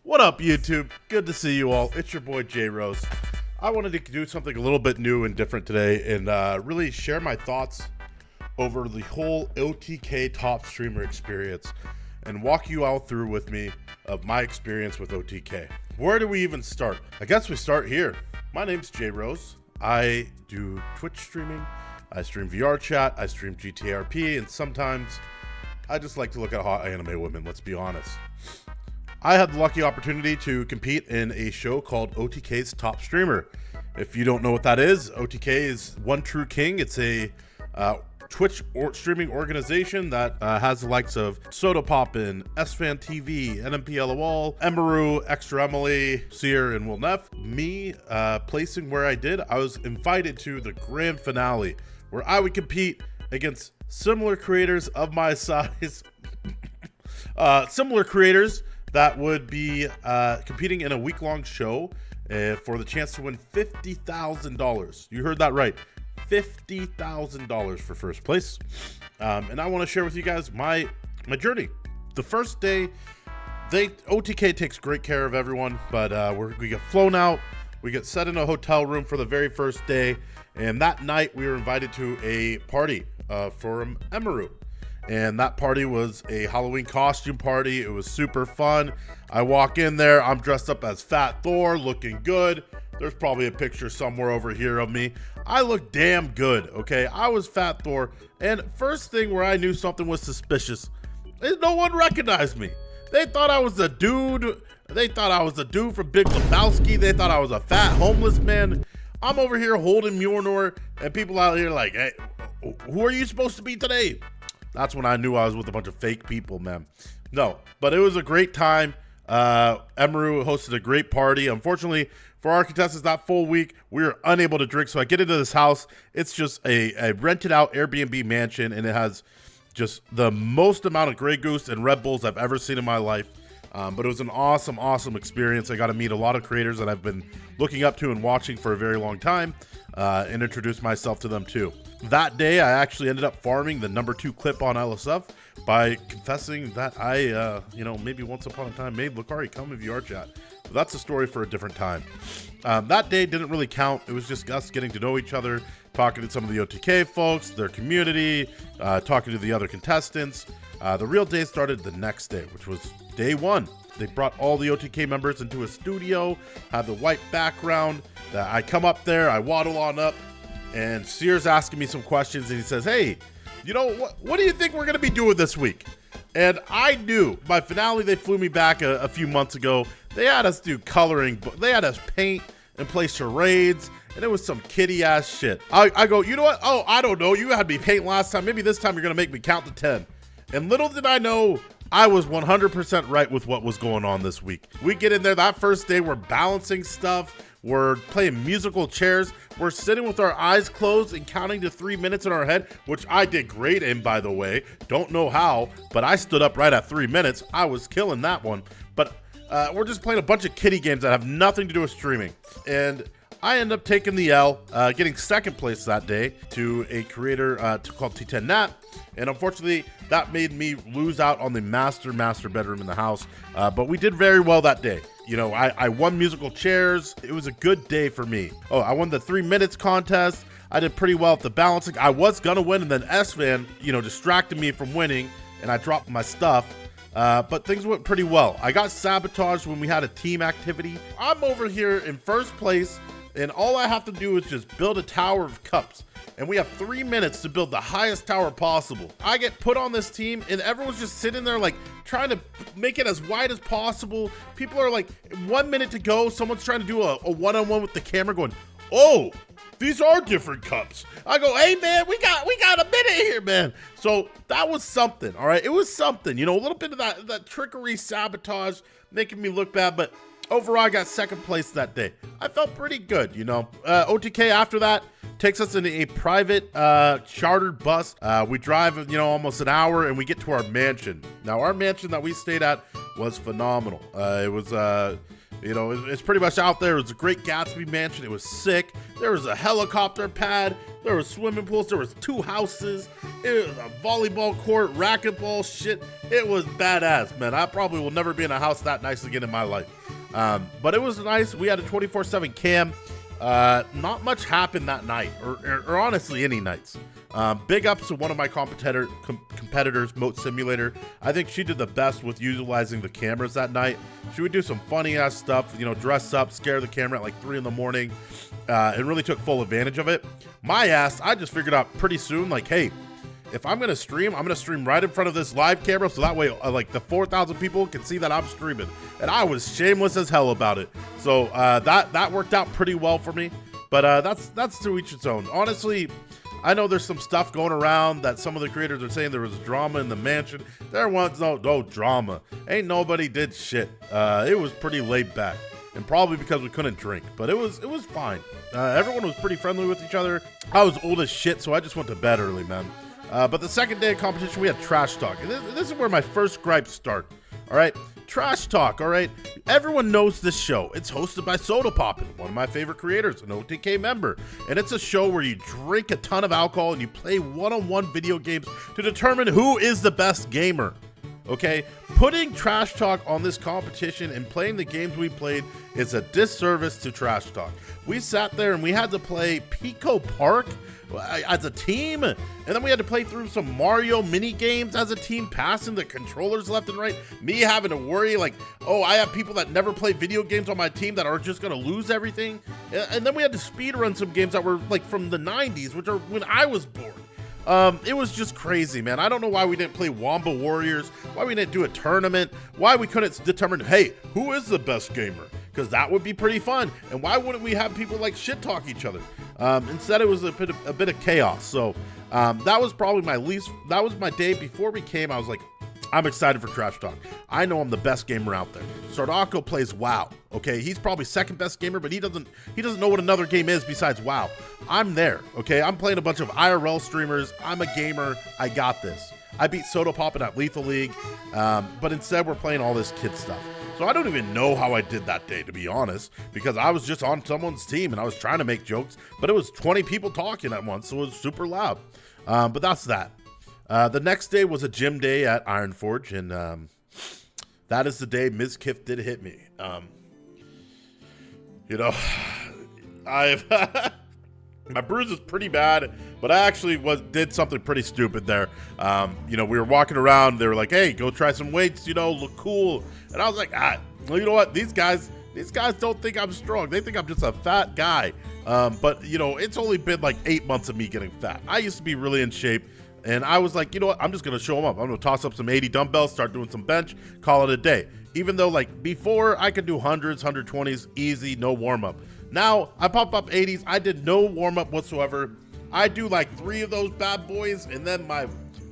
What up, YouTube? Good to see you all. It's your boy, J Rose. I wanted to do something a little bit new and different today and really share my thoughts over the whole OTK top streamer experience and walk you all through with me of my experience with OTK. Where do we even start? I guess we start here. My name's J Rose. I do Twitch streaming. I stream VR chat. I stream GTRP, and sometimes I just like to look at hot anime women, let's be honest. I had the lucky opportunity to compete in a show called OTK's Top Streamer. If you don't know what that is, OTK is One True King. It's a Twitch streaming organization that has the likes of Soda Poppin', SFan TV, NMPLOL, Emeru, Extra Emily, Seer, and Will Neff. Me placing where I did, I was invited to the grand finale where I would compete against similar creators of my size, similar creators that would be competing in a week-long show for the chance to win $50,000. You heard that right. $50,000 for first place. And I want to share with you guys my journey. The first day, OTK takes great care of everyone, but we get flown out. We get set in a hotel room for the very first day. And that night, we were invited to a party for Emeru. And that party was a Halloween costume party. It was super fun. I walk in there. I'm dressed up as Fat Thor, looking good. There's probably a picture somewhere over here of me. I look damn good, okay? I was Fat Thor. And first thing where I knew something was suspicious is no one recognized me. They thought I was the dude. They thought I was the dude from Big Lebowski. They thought I was a fat homeless man. I'm over here holding Mjolnir, and people out here like, hey, who are you supposed to be today? That's when I knew I was with a bunch of fake people, man. No, but it was a great time. Emeru hosted a great party. Unfortunately, for our contestants that full week, we were unable to drink. So I get into this house. It's just a rented out Airbnb mansion, and it has just the most amount of Grey Goose and Red Bulls I've ever seen in my life. But it was an awesome, awesome experience. I got to meet a lot of creators that I've been looking up to and watching for a very long time, and introduce myself to them too. That day, I actually ended up farming the #2 clip on LSF by confessing that I, maybe once upon a time made Lucari come in VR chat. But that's a story for a different time. That day didn't really count. It was just us getting to know each other, talking to some of the OTK folks, their community, talking to the other contestants. The real day started the next day, which was day one. They brought all the OTK members into a studio, had the white background. I come up there, I waddle on up, and Seer's asking me some questions, and he says, hey, you know, what do you think we're going to be doing this week? And I knew. By finale, they flew me back a few months ago. They had us do coloring. They had us paint and play charades, and it was some kiddie-ass shit. I go, you know what? Oh, I don't know. You had me paint last time. Maybe this time you're going to make me count to 10. And little did I know, I was 100% right with what was going on this week. We get in there that first day. We're balancing stuff. We're playing musical chairs. We're sitting with our eyes closed and counting to 3 minutes in our head, which I did great in, by the way. Don't know how, but I stood up right at 3 minutes. I was killing that one. But we're just playing a bunch of kiddie games that have nothing to do with streaming. And I end up taking the L, getting second place that day to a creator called T10 Nat. And unfortunately, that made me lose out on the master bedroom in the house. But we did very well that day. You know, I won musical chairs. It was a good day for me. Oh, I won the 3 minutes contest. I did pretty well at the balancing. I was gonna win, and then SFan, distracted me from winning, and I dropped my stuff. But things went pretty well. I got sabotaged when we had a team activity. I'm over here in first place, and all I have to do is just build a tower of cups. And we have 3 minutes to build the highest tower possible. I get put on this team, and everyone's just sitting there like trying to make it as wide as possible. People are like, 1 minute to go. Someone's trying to do a one-on-one with the camera going, oh, these are different cups. I go, hey man, we got a minute here, man. So that was something, all right? It was something, a little bit of that trickery, sabotage, making me look bad, but overall, I got second place that day. I felt pretty good, OTK after that takes us in a private chartered bus. We drive, almost an hour, and we get to our mansion. Now, our mansion that we stayed at was phenomenal. It was, it's pretty much out there. It was a great Gatsby mansion. It was sick. There was a helicopter pad. There was swimming pools. There was 2 houses. It was a volleyball court, racquetball shit. It was badass, man. I probably will never be in a house that nice again in my life. But it was nice. We had a 24/7 cam. Not much happened that night, or honestly any nights. Big ups to one of my competitors, Moat Simulator. I think she did the best with utilizing the cameras that night. She would do some funny ass stuff, you know, dress up, scare the camera at like 3 in the morning, and really took full advantage of it. My ass, I just figured out pretty soon, like, hey, if I'm gonna stream, I'm gonna stream right in front of this live camera, so that way, like, the 4,000 people can see that I'm streaming. And I was shameless as hell about it. So that worked out pretty well for me. But that's to each its own. Honestly, I know there's some stuff going around that some of the creators are saying there was drama in the mansion. There was no drama. Ain't nobody did shit. It was pretty laid back, and probably because we couldn't drink, but it was fine. Everyone was pretty friendly with each other. I was old as shit, so I just went to bed early, man. But the second day of competition, we had trash talk, and this is where my first gripes start. All right, trash talk. All right, everyone knows this show. It's hosted by Soda Poppin', one of my favorite creators, an OTK member, and it's a show where you drink a ton of alcohol and you play one-on-one video games to determine who is the best gamer. Okay, putting trash talk on this competition and playing the games we played is a disservice to trash talk. We sat there and we had to play Pico Park as a team, and then we had to play through some Mario mini games as a team, passing the controllers left and right, me having to worry like, oh, I have people that never play video games on my team that are just gonna lose everything. And then we had to speed run some games that were like from the 90s, which are when I was born. It was just crazy, man. I don't know why we didn't play Wamba Warriors, why we didn't do a tournament, why we couldn't determine, hey, who is the best gamer? Because that would be pretty fun. And why wouldn't we have people like shit talk each other? Instead, it was a bit of chaos. So that was probably that was my day before we came. I was like, I'm excited for trash talk. I know I'm the best gamer out there. Sardako plays WoW. Okay, he's probably second best gamer, but he doesn't know what another game is besides WoW. I'm there. Okay, I'm playing a bunch of IRL streamers. I'm a gamer. I got this. I beat Soda Poppin' at Lethal League, but instead we're playing all this kid stuff. So I don't even know how I did that day, to be honest, because I was just on someone's team and I was trying to make jokes, but it was 20 people talking at once, so it was super loud. But that's that. The next day was a gym day at Ironforge, and that is the day Mizkif did hit me. You know, my bruise is pretty bad, but I actually did something pretty stupid there. You know, we were walking around. They were like, "Hey, go try some weights. You know, look cool." And I was like, well, you know what? These guys don't think I'm strong. They think I'm just a fat guy. But you know, it's only been like 8 months of me getting fat. I used to be really in shape. And I was like, you know what? I'm just going to show them up. I'm going to toss up some 80 dumbbells, start doing some bench, call it a day. Even though, like, before I could do 100s, 120s, easy, no warm-up. Now, I pop up 80s. I did no warm-up whatsoever. I do, like, 3 of those bad boys, and then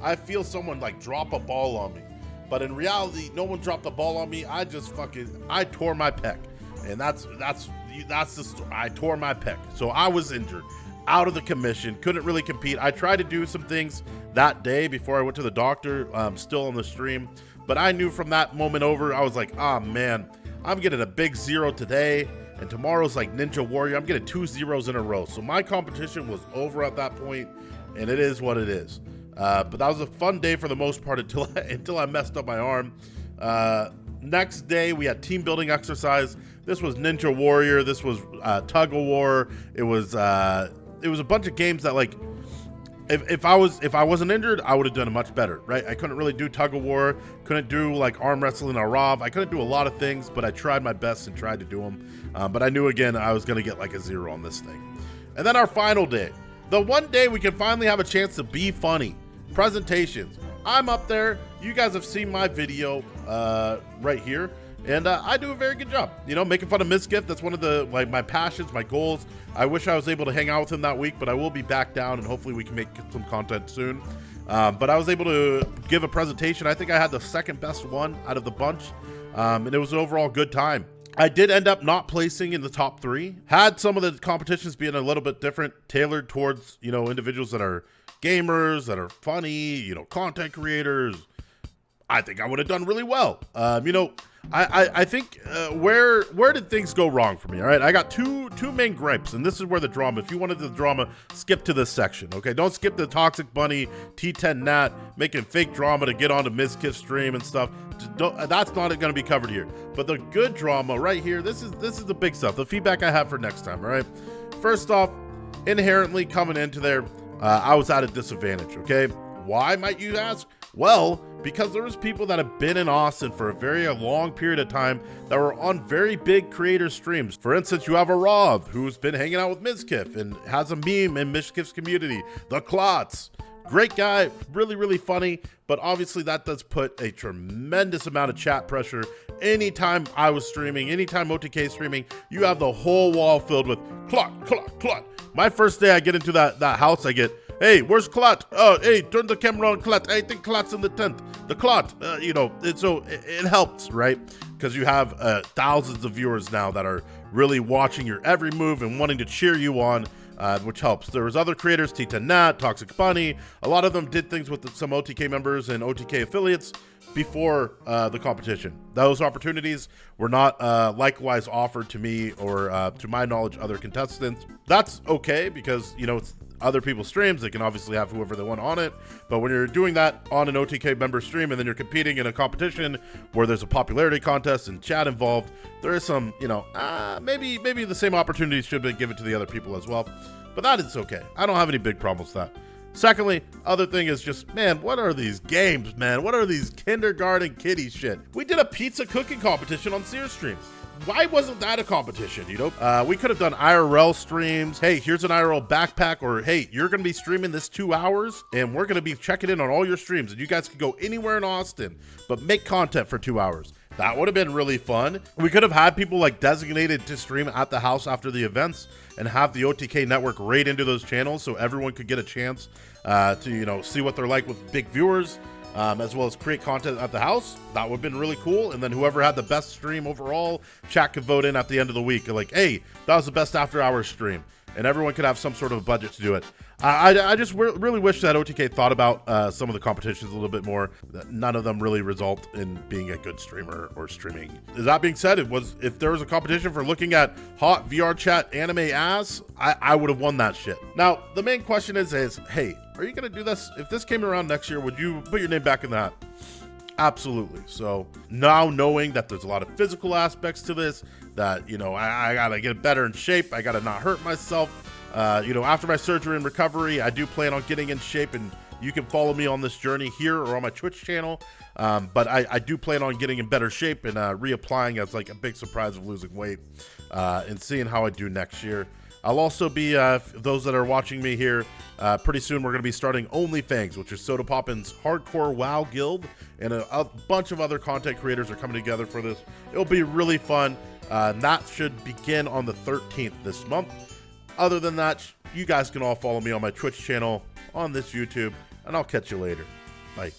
I feel someone, like, drop a ball on me. But in reality, no one dropped a ball on me. I just I tore my pec. And that's the story. I tore my pec. So I was injured. Out of the commission, couldn't really compete. I tried to do some things that day before I went to the doctor, still on the stream, but I knew from that moment over, I was like, man, I'm getting a big 0 today, and tomorrow's like Ninja Warrior. I'm getting 2 zeros in a row. So my competition was over at that point, and it is what it is. But that was a fun day for the most part until I messed up my arm. Next day, we had team building exercise. This was Ninja Warrior. This was Tug of War. It was a bunch of games that, like, if I wasn't injured, I would have done it much better, right? I couldn't really do Tug of War, couldn't do like arm wrestling or ROV. I couldn't do a lot of things, but I tried my best and tried to do them. But I knew again I was gonna get like a 0 on this thing. And then our final day, the one day we can finally have a chance to be funny. Presentations. I'm up there. You guys have seen my video right here. And I do a very good job, you know, making fun of Mizkif. That's one of my passions, my goals. I wish I was able to hang out with him that week, but I will be back down, and hopefully we can make some content soon. But I was able to give a presentation. I think I had the second best one out of the bunch, and it was an overall good time. I did end up not placing in the top 3. Had some of the competitions being a little bit different, tailored towards, you know, individuals that are gamers, that are funny, you know, content creators, I think I would have done really well. You know, I think where did things go wrong for me? All right, I got two main gripes, and this is where the drama. If you wanted the drama, skip to this section. Okay, don't skip the Toxic Bunny T10 Nat making fake drama to get onto Mizkif stream and stuff. That's not going to be covered here. But the good drama right here, this is the big stuff. The feedback I have for next time. All right, first off, inherently coming into there, I was at a disadvantage. Okay, why might you ask? Well, because there was people that have been in Austin for a very long period of time that were on very big creator streams. For instance, you have a Rob who's been hanging out with Mizkif and has a meme in Mizkif's community, the Clots. Great guy, really, really funny, but obviously that does put a tremendous amount of chat pressure. Anytime I was streaming, anytime OTK streaming, you have the whole wall filled with Clot, Clot, Clot. My first day I get into that house, I get, hey, where's Clot? Oh, hey, turn the camera on Clot. I think Clot's in the tent. The Clot, it helps, right? Because you have thousands of viewers now that are really watching your every move and wanting to cheer you on, which helps. There was other creators, T10 Nat, Toxic Bunny. A lot of them did things with some OTK members and OTK affiliates before the competition. Those opportunities were not likewise offered to me or, to my knowledge, other contestants. That's okay because, it's other people's streams. They can obviously have whoever they want on it. But when you're doing that on an OTK member stream and then you're competing in a competition where there's a popularity contest and chat involved, there is some, maybe the same opportunities should be given to the other people as well. But that is okay. I don't have any big problems with that. Secondly, other thing is just, man, what are these games, man? What are these kindergarten kiddie shit? We did a pizza cooking competition on Sears stream. Why wasn't that a competition, we could have done IRL streams. Hey, here's an IRL backpack, or hey, you're going to be streaming this 2 hours and we're going to be checking in on all your streams and you guys could go anywhere in Austin, but make content for 2 hours. That would have been really fun. We could have had people like designated to stream at the house after the events and have the OTK network raid into those channels so everyone could get a chance to, see what they're like with big viewers. As well as create content at the house. That would have been really cool. And then whoever had the best stream overall, chat could vote in at the end of the week. Like, hey, that was the best after hours stream. And everyone could have some sort of a budget to do it. I just really wish that OTK thought about some of the competitions a little bit more. None of them really result in being a good streamer or streaming. That being said, if there was a competition for looking at hot VR chat anime ass, I would have won that shit. Now, the main question is, hey, are you going to do this? If this came around next year, would you put your name back in the hat? Absolutely. So now knowing that there's a lot of physical aspects to this, that, I got to get better in shape. I got to not hurt myself. After my surgery and recovery, I do plan on getting in shape, and you can follow me on this journey here or on my Twitch channel. But I do plan on getting in better shape and reapplying as like a big surprise of losing weight and seeing how I do next year. I'll also be, those that are watching me here, pretty soon we're going to be starting OnlyFangs, which is Soda Poppin's hardcore WoW guild, and a bunch of other content creators are coming together for this. It'll be really fun. And that should begin on the 13th this month. Other than that, you guys can all follow me on my Twitch channel, on this YouTube, and I'll catch you later. Bye.